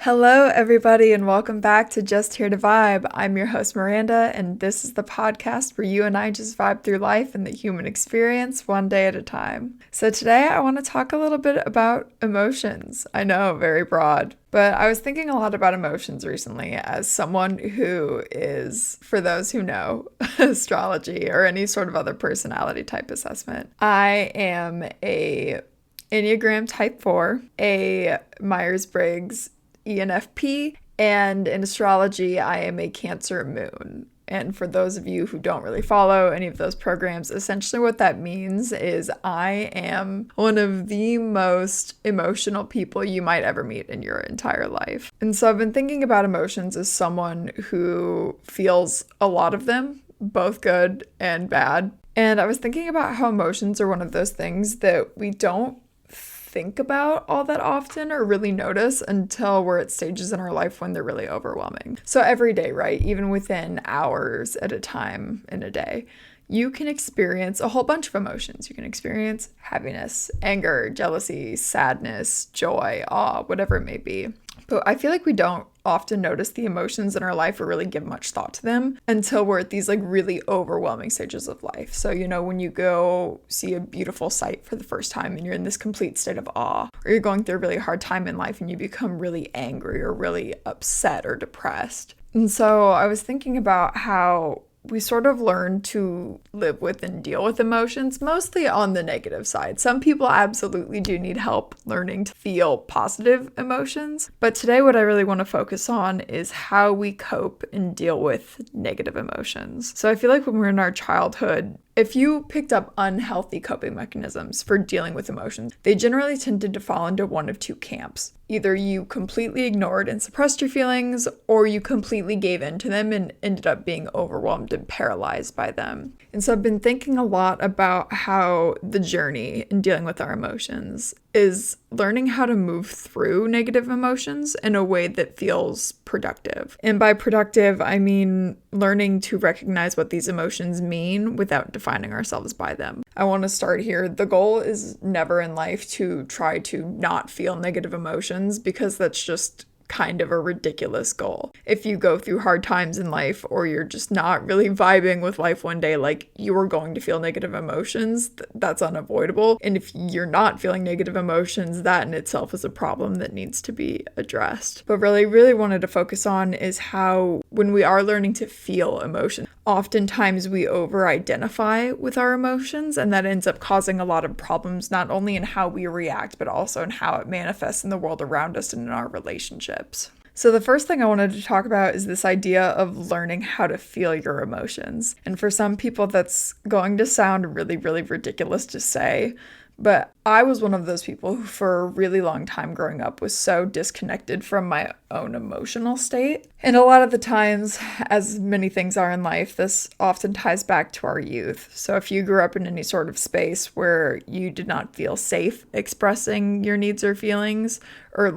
Hello, everybody, and welcome back to Just Here to Vibe. I'm your host, Miranda, and this is the podcast where you and I just vibe through life and the human experience one day at a time. So today I want to talk a little bit about emotions. I know, very broad, but I was thinking a lot about emotions recently as someone who is, for those who know, astrology or any sort of other personality type assessment. I am a Enneagram Type 4, a Myers-Briggs ENFP, and in astrology, I am a Cancer moon. And for those of you who don't really follow any of those programs, essentially what that means is I am one of the most emotional people you might ever meet in your entire life. And so I've been thinking about emotions as someone who feels a lot of them, both good and bad. And I was thinking about how emotions are one of those things that we don't think about all that often or really notice until we're at stages in our life when they're really overwhelming. So every day, right, even within hours at a time in a day, you can experience a whole bunch of emotions. You can experience happiness, anger, jealousy, sadness, joy, awe, whatever it may be. But I feel like we don't often notice the emotions in our life or really give much thought to them until we're at these really overwhelming stages of life. So, when you go see a beautiful sight for the first time and you're in this complete state of awe, or you're going through a really hard time in life and you become really angry or really upset or depressed. And so I was thinking about how we sort of learn to live with and deal with emotions, mostly on the negative side. Some people absolutely do need help learning to feel positive emotions. But today, what I really want to focus on is how we cope and deal with negative emotions. So I feel like when we're in our childhood, if you picked up unhealthy coping mechanisms for dealing with emotions, they generally tended to fall into one of two camps. Either you completely ignored and suppressed your feelings, or you completely gave in to them and ended up being overwhelmed and paralyzed by them. And so I've been thinking a lot about how the journey in dealing with our emotions is learning how to move through negative emotions in a way that feels productive. And by productive, I mean learning to recognize what these emotions mean without defining ourselves by them. I want to start here. The goal is never in life to try to not feel negative emotions, because that's just kind of a ridiculous goal. If you go through hard times in life or you're just not really vibing with life one day, you are going to feel negative emotions. That's unavoidable. And if you're not feeling negative emotions, that in itself is a problem that needs to be addressed. But really wanted to focus on is how when we are learning to feel emotion, oftentimes we over-identify with our emotions, and that ends up causing a lot of problems, not only in how we react, but also in how it manifests in the world around us and in our relationships. So the first thing I wanted to talk about is this idea of learning how to feel your emotions. And for some people, that's going to sound really ridiculous to say, but I was one of those people who for a really long time growing up was so disconnected from my own emotional state. And a lot of the times, as many things are in life, this often ties back to our youth. So if you grew up in any sort of space where you did not feel safe expressing your needs or feelings, or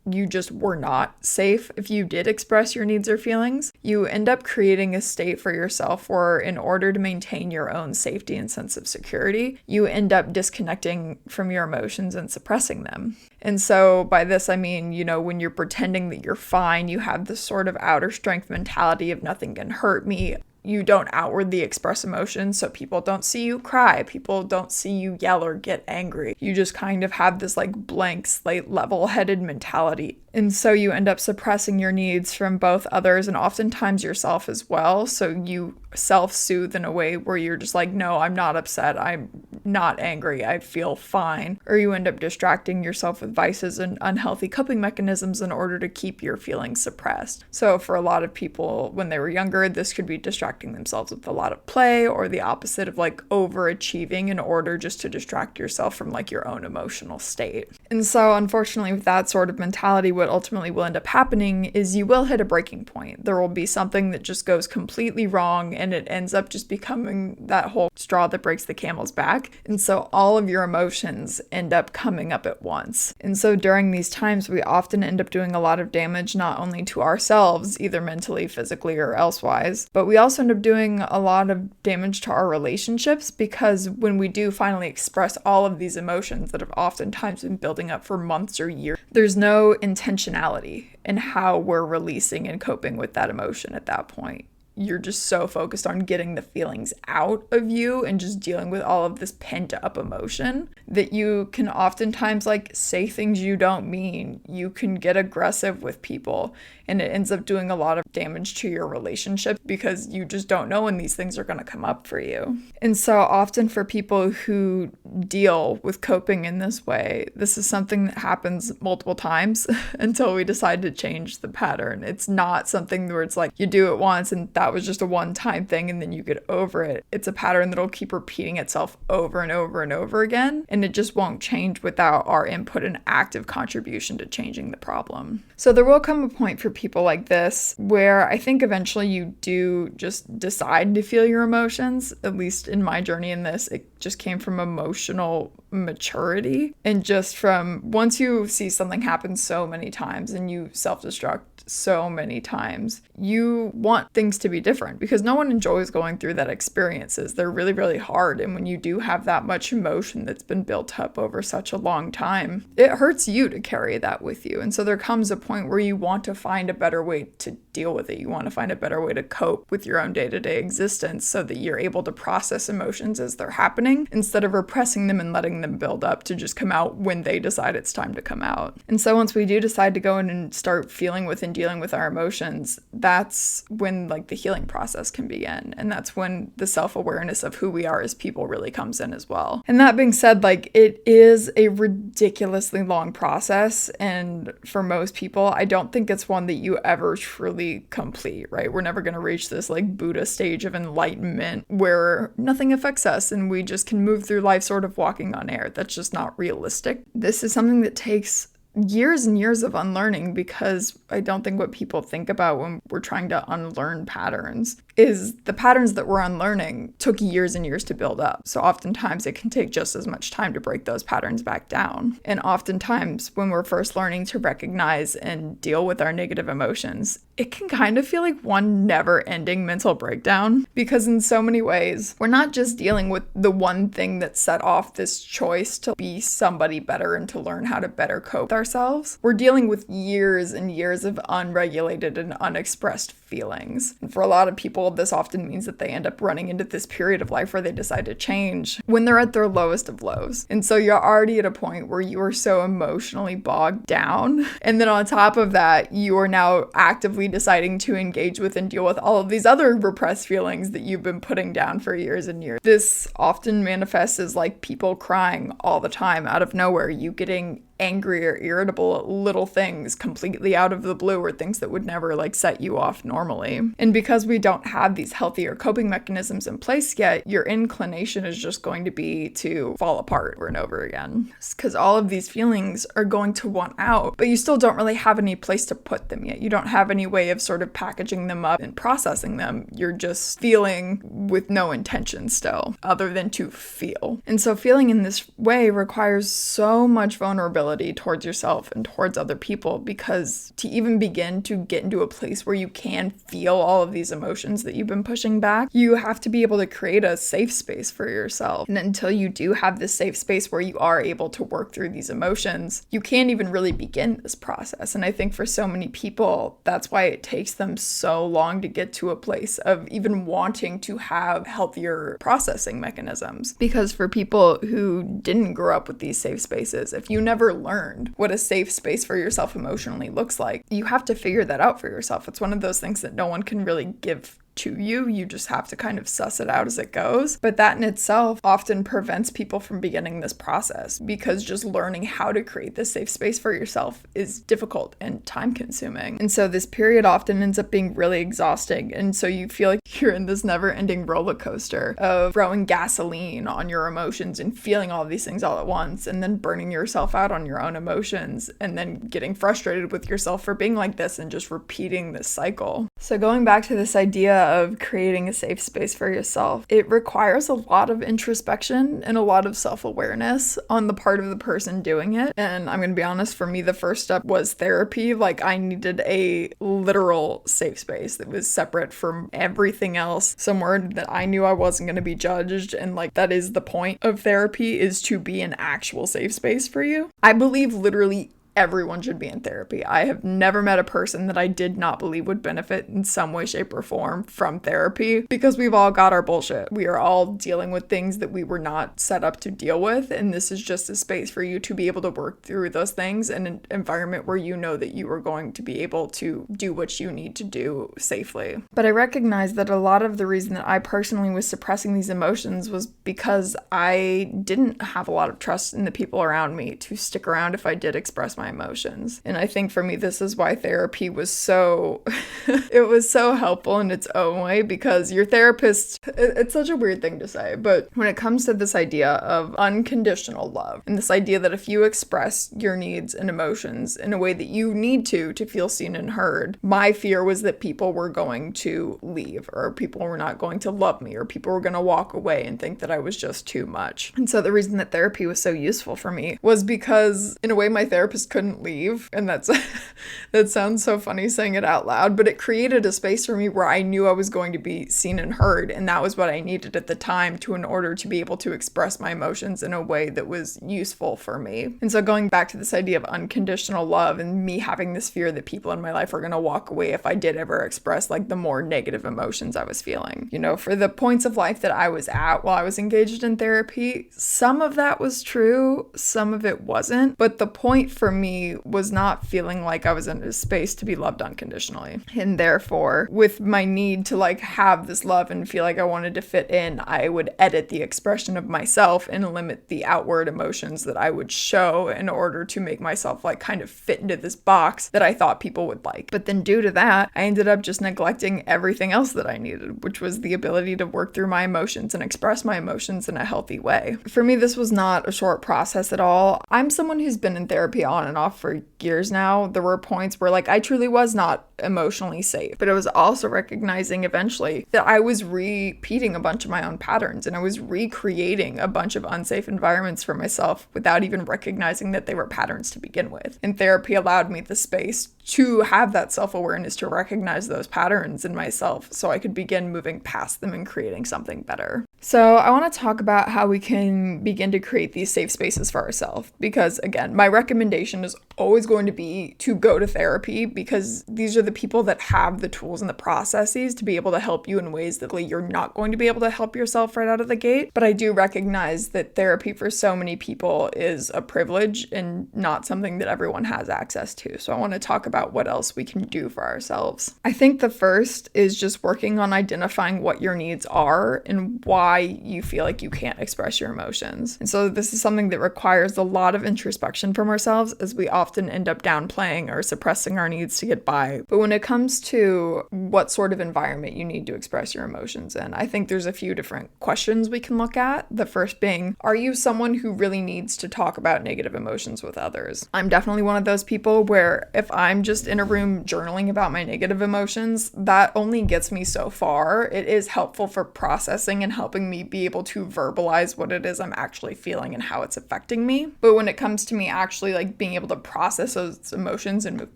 you just were not safe if you did express your needs or feelings, you end up creating a state for yourself where, in order to maintain your own safety and sense of security, you end up disconnecting from your emotions and suppressing them. And so by this, I mean, when you're pretending that you're fine, you have this sort of outer strength mentality of nothing can hurt me. You don't outwardly express emotions, so people don't see you cry. People don't see you yell or get angry. You just kind of have this blank slate, level-headed mentality. And so you end up suppressing your needs from both others and oftentimes yourself as well. So you self-soothe in a way where you're just no, I'm not upset. I'm not angry. I feel fine. Or you end up distracting yourself with vices and unhealthy coping mechanisms in order to keep your feelings suppressed. So for a lot of people, when they were younger, this could be distracting themselves with a lot of play, or the opposite of overachieving in order just to distract yourself from your own emotional state. And so unfortunately, with that sort of mentality, what ultimately will end up happening is you will hit a breaking point. There will be something that just goes completely wrong, and it ends up just becoming that whole straw that breaks the camel's back. back. And so all of your emotions end up coming up at once. And so during these times, we often end up doing a lot of damage, not only to ourselves, either mentally, physically, or elsewise, but we also end up doing a lot of damage to our relationships, because when we do finally express all of these emotions that have oftentimes been building up for months or years, there's no intentionality in how we're releasing and coping with that emotion at that point. You're just so focused on getting the feelings out of you and just dealing with all of this pent up emotion that you can oftentimes say things you don't mean. You can get aggressive with people, and it ends up doing a lot of damage to your relationship because you just don't know when these things are going to come up for you. And so often for people who deal with coping in this way, this is something that happens multiple times until we decide to change the pattern. It's not something where it's you do it once and that was just a one-time thing and then you get over it. It's a pattern that'll keep repeating itself over and over and over again, and it just won't change without our input and active contribution to changing the problem. So there will come a point for people like this where I think eventually you do just decide to feel your emotions. At least in my journey in this, it just came from emotional maturity, and just from once you see something happen so many times and you self-destruct so many times, you want things to be different because no one enjoys going through that experiences. They're really, really hard. And when you do have that much emotion that's been built up over such a long time, it hurts you to carry that with you. And so there comes a point where you want to find a better way to deal with it. You want to find a better way to cope with your own day-to-day existence so that you're able to process emotions as they're happening instead of repressing them and letting them build up to just come out when they decide it's time to come out. And so once we do decide to go in and start feeling with and dealing with our emotions, that's when the healing process can begin. And that's when the self-awareness of who we are as people really comes in as well. And that being said, it is a ridiculously long process. And for most people, I don't think it's one that you ever truly complete, right? We're never going to reach this Buddha stage of enlightenment where nothing affects us and we just can move through life sort of walking on air. That's just not realistic. This is something that takes years and years of unlearning, because I don't think what people think about when we're trying to unlearn patterns is the patterns that we're unlearning took years and years to build up. So oftentimes it can take just as much time to break those patterns back down. And oftentimes when we're first learning to recognize and deal with our negative emotions, it can kind of feel like one never-ending mental breakdown, because in so many ways, we're not just dealing with the one thing that set off this choice to be somebody better and to learn how to better cope with ourselves. We're dealing with years and years of unregulated and unexpressed feelings. And for a lot of people, this often means that they end up running into this period of life where they decide to change when they're at their lowest of lows. And so you're already at a point where you are so emotionally bogged down. And then on top of that, you are now actively deciding to engage with and deal with all of these other repressed feelings that you've been putting down for years and years. This often manifests as people crying all the time out of nowhere, you getting angry or irritable at little things completely out of the blue, or things that would never set you off normally. And because we don't have these healthier coping mechanisms in place yet, your inclination is just going to be to fall apart over and over again, because all of these feelings are going to want out, but you still don't really have any place to put them yet. You don't have any way of sort of packaging them up and processing them. You're just feeling with no intention still, other than to feel. And so feeling in this way requires so much vulnerability towards yourself and towards other people, because to even begin to get into a place where you can feel all of these emotions that you've been pushing back, you have to be able to create a safe space for yourself. And until you do have this safe space where you are able to work through these emotions, you can't even really begin this process. And I think for so many people, that's why it takes them so long to get to a place of even wanting to have healthier processing mechanisms. Because for people who didn't grow up with these safe spaces, if you never learned what a safe space for yourself emotionally looks like, you have to figure that out for yourself. It's one of those things that no one can really give to you. You just have to kind of suss it out as it goes. But that in itself often prevents people from beginning this process, because just learning how to create this safe space for yourself is difficult and time consuming. And so this period often ends up being really exhausting. And so you feel like you're in this never ending roller coaster of throwing gasoline on your emotions and feeling all of these things all at once, and then burning yourself out on your own emotions, and then getting frustrated with yourself for being like this and just repeating this cycle. So going back to this idea of creating a safe space for yourself, it requires a lot of introspection and a lot of self-awareness on the part of the person doing it. And I'm gonna be honest, for me, the first step was therapy. Like, I needed a literal safe space that was separate from everything else, somewhere that I knew I wasn't gonna be judged. And like, that is the point of therapy, is to be an actual safe space for you. I believe literally everyone should be in therapy. I have never met a person that I did not believe would benefit in some way, shape, or form from therapy, because we've all got our bullshit. We are all dealing with things that we were not set up to deal with, and this is just a space for you to be able to work through those things in an environment where you know that you are going to be able to do what you need to do safely. But I recognize that a lot of the reason that I personally was suppressing these emotions was because I didn't have a lot of trust in the people around me to stick around if I did express my emotions. And I think for me, this is why therapy was so it was so helpful in its own way, because your therapist, it's such a weird thing to say, but when it comes to this idea of unconditional love, and this idea that if you express your needs and emotions in a way that you need to feel seen and heard, my fear was that people were going to leave, or people were not going to love me, or people were going to walk away and think that I was just too much. And so the reason that therapy was so useful for me was because in a way my therapist couldn't leave, and that sounds so funny saying it out loud, but it created a space for me where I knew I was going to be seen and heard, and that was what I needed at the time in order to be able to express my emotions in a way that was useful for me. And so going back to this idea of unconditional love and me having this fear that people in my life are going to walk away if I did ever express like the more negative emotions I was feeling. You know, for the points of life that I was at while I was engaged in therapy, some of that was true, some of it wasn't, but the point for me was not feeling like I was in a space to be loved unconditionally. And therefore, with my need to like have this love and feel like I wanted to fit in, I would edit the expression of myself and limit the outward emotions that I would show in order to make myself like kind of fit into this box that I thought people would like. But then due to that, I ended up just neglecting everything else that I needed, which was the ability to work through my emotions and express my emotions in a healthy way. For me, this was not a short process at all. I'm someone who's been in therapy on and off for years now. There were points where like I truly was not emotionally safe, but I was also recognizing eventually that I was repeating a bunch of my own patterns, and I was recreating a bunch of unsafe environments for myself without even recognizing that they were patterns to begin with. And therapy allowed me the space to have that self-awareness, to recognize those patterns in myself so I could begin moving past them and creating something better. So I want to talk about how we can begin to create these safe spaces for ourselves, because again, my recommendation is always going to be to go to therapy, because these are the people that have the tools and the processes to be able to help you in ways that you're not going to be able to help yourself right out of the gate. But I do recognize that therapy for so many people is a privilege and not something that everyone has access to. So I want to talk about what else we can do for ourselves. I think the first is just working on identifying what your needs are and why you feel like you can't express your emotions. And so this is something that requires a lot of introspection from ourselves, as we often end up downplaying or suppressing our needs to get by. But when it comes to what sort of environment you need to express your emotions in, I think there's a few different questions we can look at. The first being, are you someone who really needs to talk about negative emotions with others? I'm definitely one of those people where if I'm just in a room journaling about my negative emotions, that only gets me so far. It is helpful for processing and helping me be able to verbalize what it is I'm actually feeling and how it's affecting me. But when it comes to me actually like being able to process those emotions and move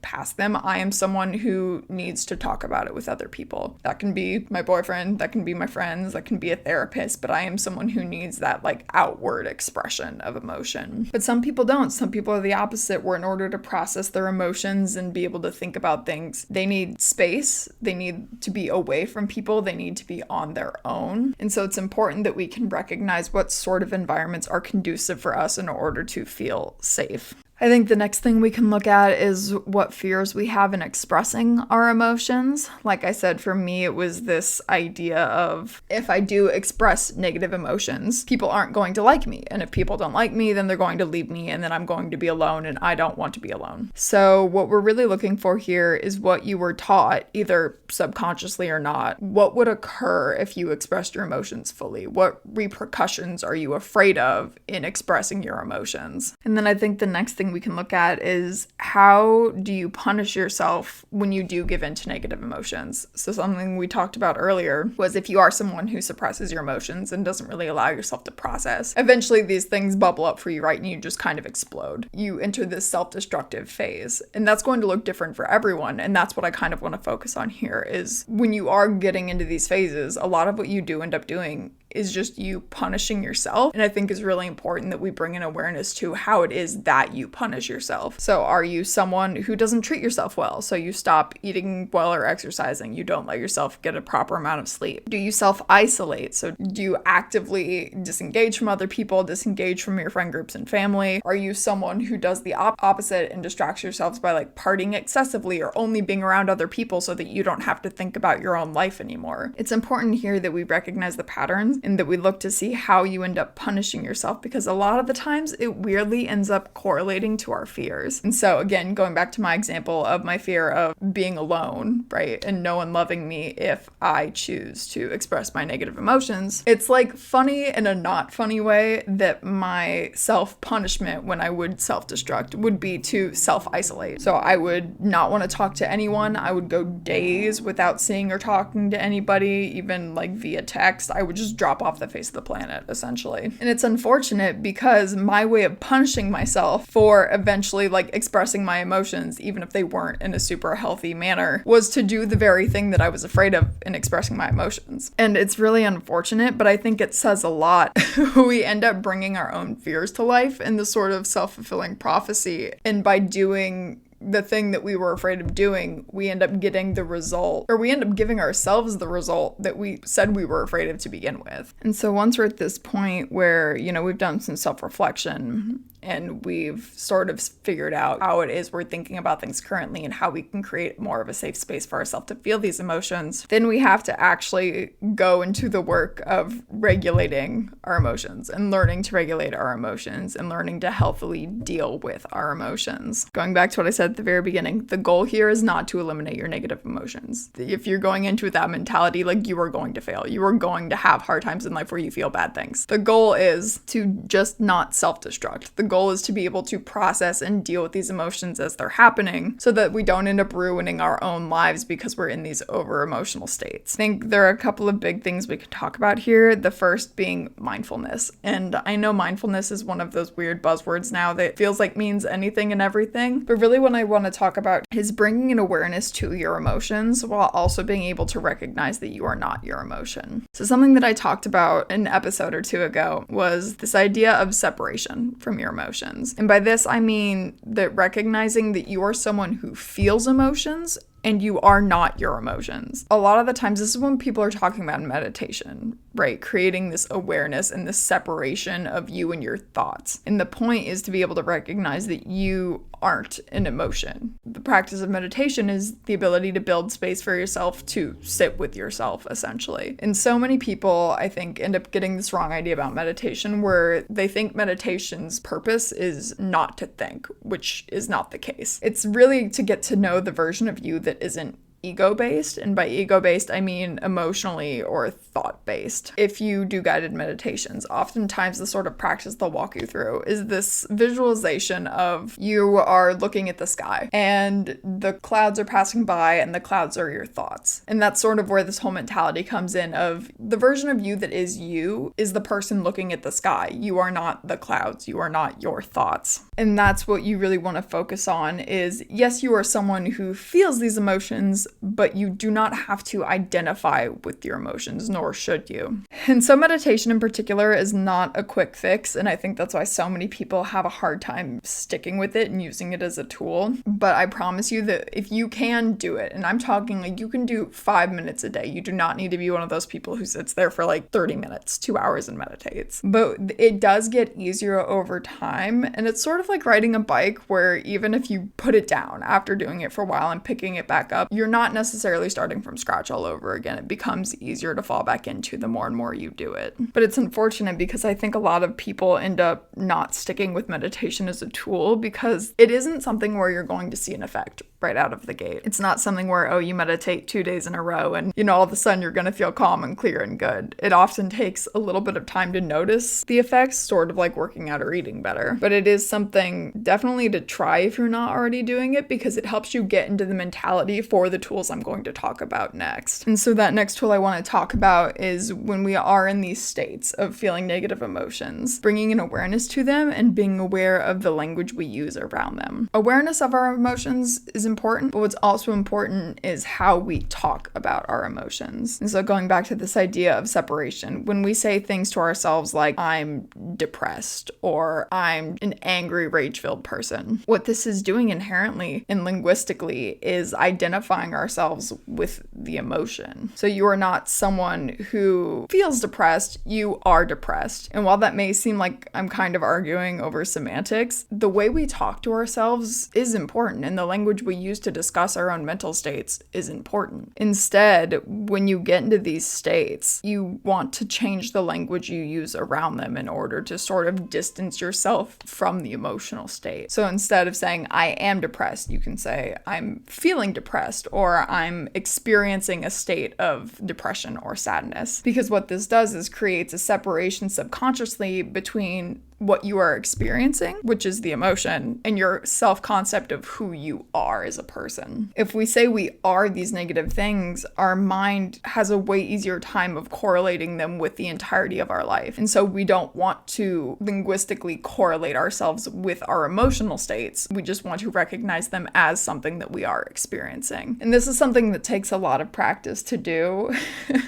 past them, I am someone who needs to talk about it with other people. That can be my boyfriend, that can be my friends, that can be a therapist, but I am someone who needs that like outward expression of emotion. But some people don't. Some people are the opposite, where in order to process their emotions and be able to think about things, they need space, they need to be away from people, they need to be on their own. And so it's important that we can recognize what sort of environments are conducive for us in order to feel safe. I think the next thing we can look at is what fears we have in expressing our emotions. Like I said, for me, it was this idea of if I do express negative emotions, people aren't going to like me. And if people don't like me, then they're going to leave me, and then I'm going to be alone, and I don't want to be alone. So what we're really looking for here is what you were taught, either subconsciously or not. What would occur if you expressed your emotions fully? What repercussions are you afraid of in expressing your emotions? And then I think the next thing we can look at is how do you punish yourself when you do give in to negative emotions? So something we talked about earlier was if you are someone who suppresses your emotions and doesn't really allow yourself to process, eventually these things bubble up for you, right? And you just kind of explode. You enter this self-destructive phase, and that's going to look different for everyone. And that's what I kind of want to focus on here is when you are getting into these phases, a lot of what you do end up doing is just you punishing yourself. And I think it's really important that we bring an awareness to how it is that you punish yourself. So are you someone who doesn't treat yourself well? So you stop eating well or exercising. You don't let yourself get a proper amount of sleep. Do you self-isolate? So do you actively disengage from other people, disengage from your friend groups and family? Are you someone who does the opposite and distracts yourselves by like partying excessively or only being around other people so that you don't have to think about your own life anymore? It's important here that we recognize the patterns and that we look to see how you end up punishing yourself, because a lot of the times it weirdly ends up correlating to our fears. And so again, going back to my example of my fear of being alone, right, and no one loving me if I choose to express my negative emotions, it's like funny in a not funny way that my self-punishment when I would self-destruct would be to self-isolate. So I would not want to talk to anyone. I would go days without seeing or talking to anybody, even like via text. I would just drop off the face of the planet, essentially. And it's unfortunate because my way of punishing myself for eventually like expressing my emotions, even if they weren't in a super healthy manner, was to do the very thing that I was afraid of in expressing my emotions. And it's really unfortunate, but I think it says a lot. We end up bringing our own fears to life in this sort of self-fulfilling prophecy. And by doing the thing that we were afraid of doing, we end up getting the result, or we end up giving ourselves the result that we said we were afraid of to begin with. And so once we're at this point where, you know, we've done some self-reflection and we've sort of figured out how it is we're thinking about things currently and how we can create more of a safe space for ourselves to feel these emotions, then we have to actually go into the work of regulating our emotions and learning to regulate our emotions and learning to healthily deal with our emotions. Going back to what I said at the very beginning, the goal here is not to eliminate your negative emotions. If you're going into that mentality, like, you are going to fail. You are going to have hard times in life where you feel bad things. The goal is to just not self-destruct. The goal is to be able to process and deal with these emotions as they're happening so that we don't end up ruining our own lives because we're in these over-emotional states. I think there are a couple of big things we could talk about here. The first being mindfulness. And I know mindfulness is one of those weird buzzwords now that feels like means anything and everything, but really what I want to talk about is bringing an awareness to your emotions while also being able to recognize that you are not your emotion. So something that I talked about an episode or two ago was this idea of separation from your emotions. And by this, I mean that recognizing that you are someone who feels emotions and you are not your emotions. A lot of the times, this is when people are talking about meditation, right? Creating this awareness and this separation of you and your thoughts. And the point is to be able to recognize that you aren't an emotion. The practice of meditation is the ability to build space for yourself to sit with yourself, essentially. And so many people, I think, end up getting this wrong idea about meditation where they think meditation's purpose is not to think, which is not the case. It's really to get to know the version of you that isn't ego-based, and by ego-based I mean emotionally or thought-based. If you do guided meditations, oftentimes the sort of practice they'll walk you through is this visualization of you are looking at the sky and the clouds are passing by and the clouds are your thoughts. And that's sort of where this whole mentality comes in of the version of you that is you is the person looking at the sky. You are not the clouds. You are not your thoughts. And that's what you really want to focus on is, yes, you are someone who feels these emotions, but you do not have to identify with your emotions, nor should you. And so meditation in particular is not a quick fix, and I think that's why so many people have a hard time sticking with it and using it as a tool. But I promise you that if you can do it, and I'm talking like you can do 5 minutes a day, you do not need to be one of those people who sits there for like 30 minutes, 2 hours and meditates. But it does get easier over time, and it's sort of like riding a bike where even if you put it down after doing it for a while and picking it back up, you're not not necessarily starting from scratch all over again. It becomes easier to fall back into the more and more you do it. But it's unfortunate because I think a lot of people end up not sticking with meditation as a tool because it isn't something where you're going to see an effect right out of the gate. It's not something where, oh, you meditate 2 days in a row and, all of a sudden you're going to feel calm and clear and good. It often takes a little bit of time to notice the effects, sort of like working out or eating better. But it is something definitely to try if you're not already doing it because it helps you get into the mentality for the tools I'm going to talk about next. And so that next tool I want to talk about is when we are in these states of feeling negative emotions, bringing an awareness to them and being aware of the language we use around them. Awareness of our emotions is important, but what's also important is how we talk about our emotions. And so going back to this idea of separation, when we say things to ourselves like, I'm depressed or I'm an angry, rage-filled person, what this is doing inherently and linguistically is identifying ourselves with the emotion. So you are not someone who feels depressed, you are depressed. And while that may seem like I'm kind of arguing over semantics, the way we talk to ourselves is important, and the language we use to discuss our own mental states is important. Instead, when you get into these states, you want to change the language you use around them in order to sort of distance yourself from the emotional state. So instead of saying, I am depressed, you can say, I'm feeling depressed, or I'm experiencing a state of depression or sadness. Because what this does is creates a separation subconsciously between what you are experiencing, which is the emotion, and your self-concept of who you are as a person. If we say we are these negative things, our mind has a way easier time of correlating them with the entirety of our life. And so we don't want to linguistically correlate ourselves with our emotional states. We just want to recognize them as something that we are experiencing. And this is something that takes a lot of practice to do.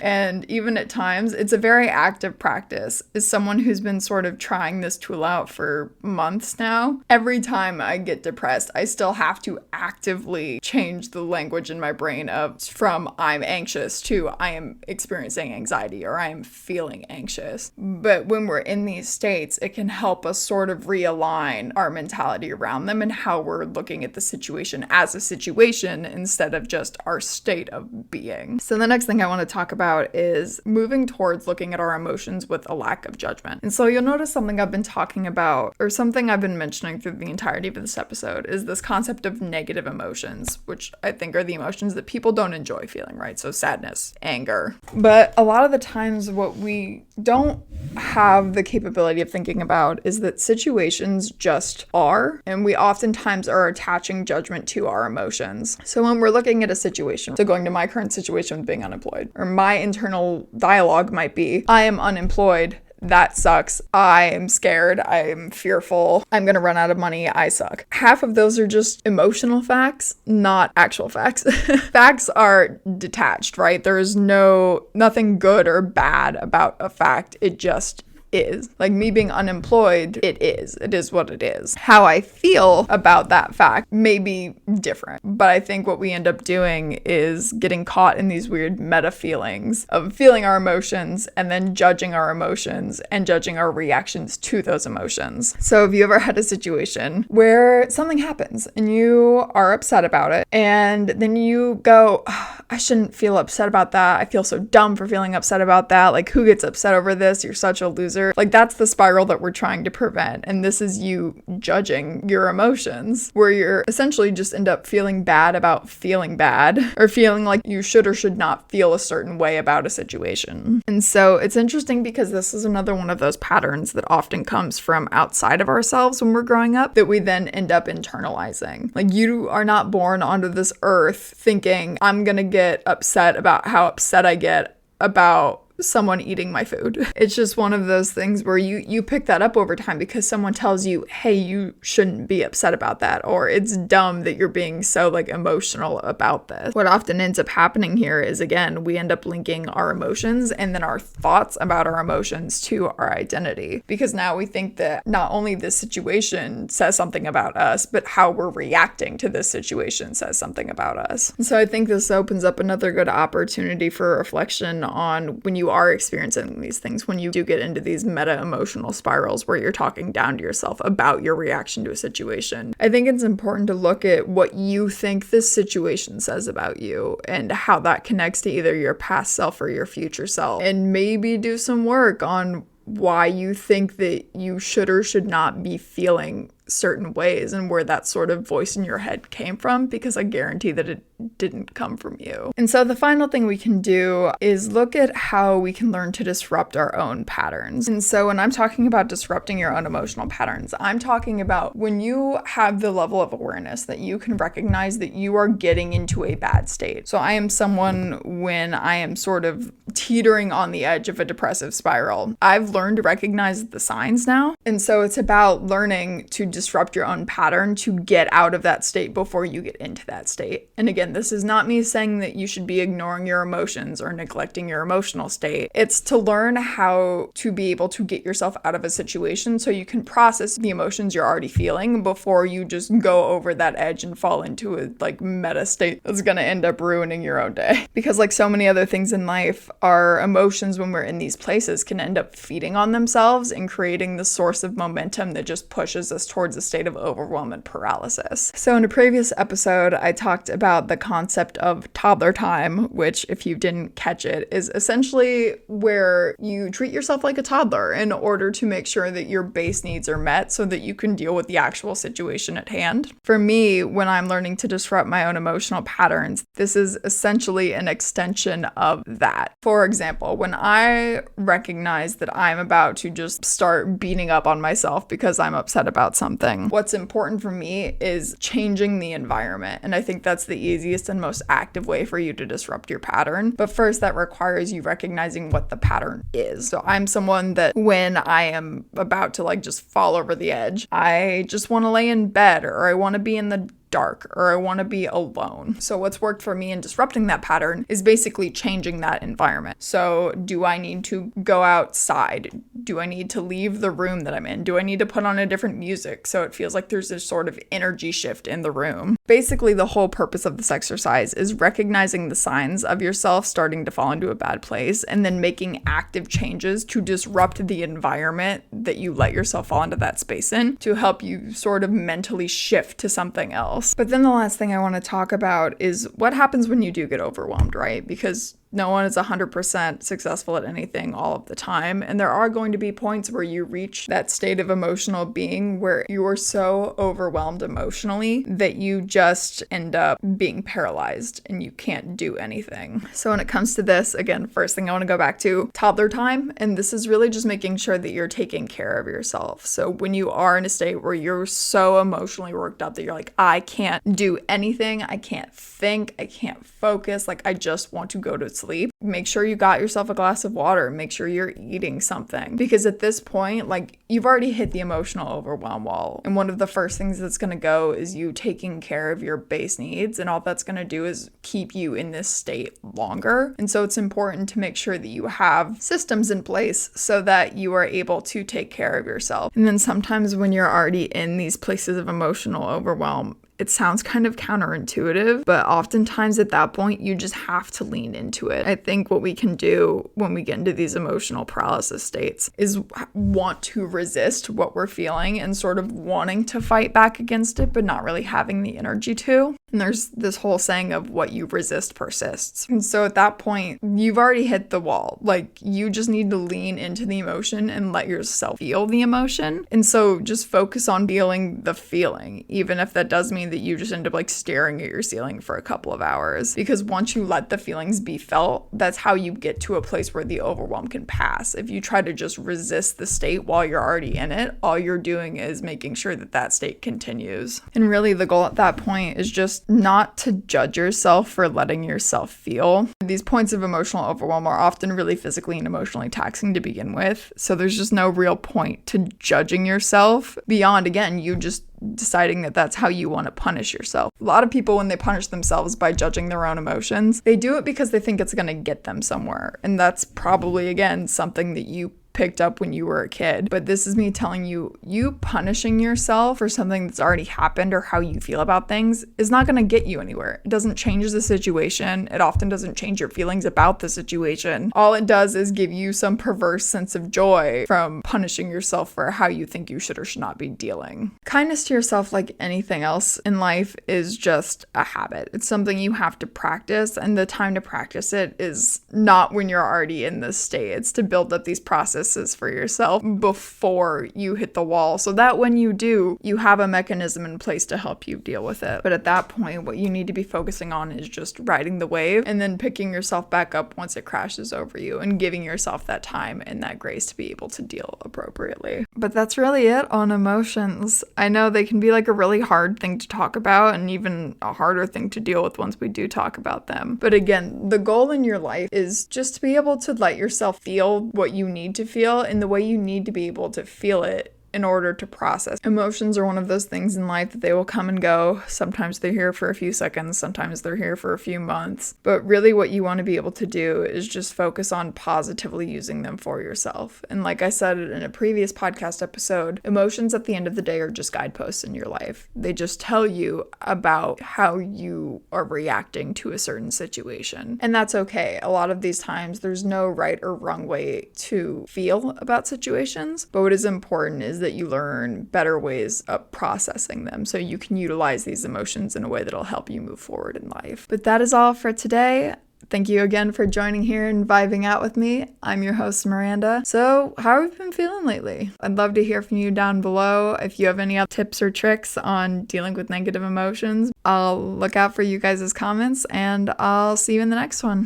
And even at times, it's a very active practice. As someone who's been sort of trying this tool out for months now, every time I get depressed, I still have to actively change the language in my brain from I'm anxious to I am experiencing anxiety or I am feeling anxious. But when we're in these states, it can help us sort of realign our mentality around them and how we're looking at the situation as a situation instead of just our state of being. So the next thing I want to talk about is moving towards looking at our emotions with a lack of judgment. And so you'll notice something I've been talking about, or something I've been mentioning through the entirety of this episode, is this concept of negative emotions, which I think are the emotions that people don't enjoy feeling, right? So sadness, anger. But a lot of the times what we don't have the capability of thinking about is that situations just are, and we oftentimes are attaching judgment to our emotions. So when we're looking at a situation, so going to my current situation with being unemployed, or my internal dialogue might be, I am unemployed. That sucks. I am scared. I am fearful. I'm going to run out of money. I suck. Half of those are just emotional facts, not actual facts. Facts are detached, right? There is nothing good or bad about a fact. It just is. Like me being unemployed, it is. It is what it is. How I feel about that fact may be different, but I think what we end up doing is getting caught in these weird meta feelings of feeling our emotions and then judging our emotions and judging our reactions to those emotions. So have you ever had a situation where something happens and you are upset about it, and then you go, oh, I shouldn't feel upset about that. I feel so dumb for feeling upset about that. Like, who gets upset over this? You're such a loser. Like, that's the spiral that we're trying to prevent. And this is you judging your emotions, where you're essentially just end up feeling bad about feeling bad, or feeling like you should or should not feel a certain way about a situation. And so it's interesting because this is another one of those patterns that often comes from outside of ourselves when we're growing up that we then end up internalizing. Like, you are not born onto this earth thinking, I'm gonna get upset about how upset I get about someone eating my food. It's just one of those things where you pick that up over time because someone tells you, hey, you shouldn't be upset about that, or it's dumb that you're being so like emotional about this. What often ends up happening here is, again, we end up linking our emotions and then our thoughts about our emotions to our identity, because now we think that not only this situation says something about us, but how we're reacting to this situation says something about us. And so I think this opens up another good opportunity for reflection on when you you are experiencing these things, when you do get into these meta emotional spirals where you're talking down to yourself about your reaction to a situation, I think it's important to look at what you think this situation says about you and how that connects to either your past self or your future self, and maybe do some work on why you think that you should or should not be feeling certain ways and where that sort of voice in your head came from, because I guarantee that it didn't come from you. And so the final thing we can do is look at how we can learn to disrupt our own patterns. And so when I'm talking about disrupting your own emotional patterns, I'm talking about when you have the level of awareness that you can recognize that you are getting into a bad state. So I am someone, when I am sort of teetering on the edge of a depressive spiral, I've learned to recognize the signs now. And so it's about learning to disrupt your own pattern to get out of that state before you get into that state. And again, this is not me saying that you should be ignoring your emotions or neglecting your emotional state. It's to learn how to be able to get yourself out of a situation so you can process the emotions you're already feeling before you just go over that edge and fall into a meta state that's going to end up ruining your own day. Because like so many other things in life, our emotions when we're in these places can end up feeding on themselves and creating the source of momentum that just pushes us towards a state of overwhelm and paralysis. So in a previous episode, I talked about the concept of toddler time, which, if you didn't catch it, is essentially where you treat yourself like a toddler in order to make sure that your base needs are met so that you can deal with the actual situation at hand. For me, when I'm learning to disrupt my own emotional patterns, this is essentially an extension of that. For example, when I recognize that I'm about to just start beating up on myself because I'm upset about something, what's important for me is changing the environment. And I think that's the easiest and most active way for you to disrupt your pattern. But first, that requires you recognizing what the pattern is. So I'm someone that when I am about to just fall over the edge, I just want to lay in bed, or I want to be in the dark, or I want to be alone. So what's worked for me in disrupting that pattern is basically changing that environment. So do I need to go outside? Do I need to leave the room that I'm in? Do I need to put on a different music so it feels like there's this sort of energy shift in the room? Basically, the whole purpose of this exercise is recognizing the signs of yourself starting to fall into a bad place and then making active changes to disrupt the environment that you let yourself fall into that space in, to help you sort of mentally shift to something else. But then the last thing I want to talk about is what happens when you do get overwhelmed, right? Because no one is 100% successful at anything all of the time. And there are going to be points where you reach that state of emotional being where you are so overwhelmed emotionally that you just end up being paralyzed and you can't do anything. So when it comes to this, again, first thing I want to go back to toddler time. And this is really just making sure that you're taking care of yourself. So when you are in a state where you're so emotionally worked up that you're like, I can't do anything, I can't think, I can't focus, I just want to go to sleep, make sure you got yourself a glass of water, make sure you're eating something, because at this point, you've already hit the emotional overwhelm wall, and one of the first things that's going to go is you taking care of your base needs, and all that's going to do is keep you in this state longer. And so it's important to make sure that you have systems in place so that you are able to take care of yourself. And then sometimes when you're already in these places of emotional overwhelm, it sounds kind of counterintuitive, but oftentimes at that point, you just have to lean into it. I think what we can do when we get into these emotional paralysis states is want to resist what we're feeling and sort of wanting to fight back against it, but not really having the energy to. And there's this whole saying of what you resist persists. And so at that point, you've already hit the wall. You just need to lean into the emotion and let yourself feel the emotion. And so just focus on feeling the feeling, even if that does mean that you just end up staring at your ceiling for a couple of hours. Because once you let the feelings be felt, that's how you get to a place where the overwhelm can pass. If you try to just resist the state while you're already in it, all you're doing is making sure that that state continues. And really the goal at that point is just not to judge yourself for letting yourself feel. These points of emotional overwhelm are often really physically and emotionally taxing to begin with. So there's just no real point to judging yourself beyond, again, you just deciding that that's how you want to punish yourself. A lot of people, when they punish themselves by judging their own emotions, they do it because they think it's going to get them somewhere. And that's probably, again, something that you picked up when you were a kid. But this is me telling you, you punishing yourself for something that's already happened or how you feel about things is not going to get you anywhere. It doesn't change the situation. It often doesn't change your feelings about the situation. All it does is give you some perverse sense of joy from punishing yourself for how you think you should or should not be dealing. Kindness to yourself, like anything else in life, is just a habit. It's something you have to practice, and the time to practice it is not when you're already in this state. It's to build up these processes for yourself before you hit the wall, so that when you do, you have a mechanism in place to help you deal with it. But at that point, what you need to be focusing on is just riding the wave and then picking yourself back up once it crashes over you and giving yourself that time and that grace to be able to deal appropriately. But that's really it on emotions. I know they can be like a really hard thing to talk about and even a harder thing to deal with once we do talk about them. But again, the goal in your life is just to be able to let yourself feel what you need to feel in the way you need to be able to feel it in order to process. Emotions are one of those things in life that they will come and go. Sometimes they're here for a few seconds, sometimes they're here for a few months. But really what you want to be able to do is just focus on positively using them for yourself. And like I said in a previous podcast episode, emotions at the end of the day are just guideposts in your life. They just tell you about how you are reacting to a certain situation. And that's okay. A lot of these times there's no right or wrong way to feel about situations, but what is important is that you learn better ways of processing them so you can utilize these emotions in a way that'll help you move forward in life. But that is all for today. Thank you again for joining here and vibing out with me. I'm your host, Miranda. So, how have you been feeling lately? I'd love to hear from you down below. If you have any tips or tricks on dealing with negative emotions, I'll look out for you guys' comments, and I'll see you in the next one.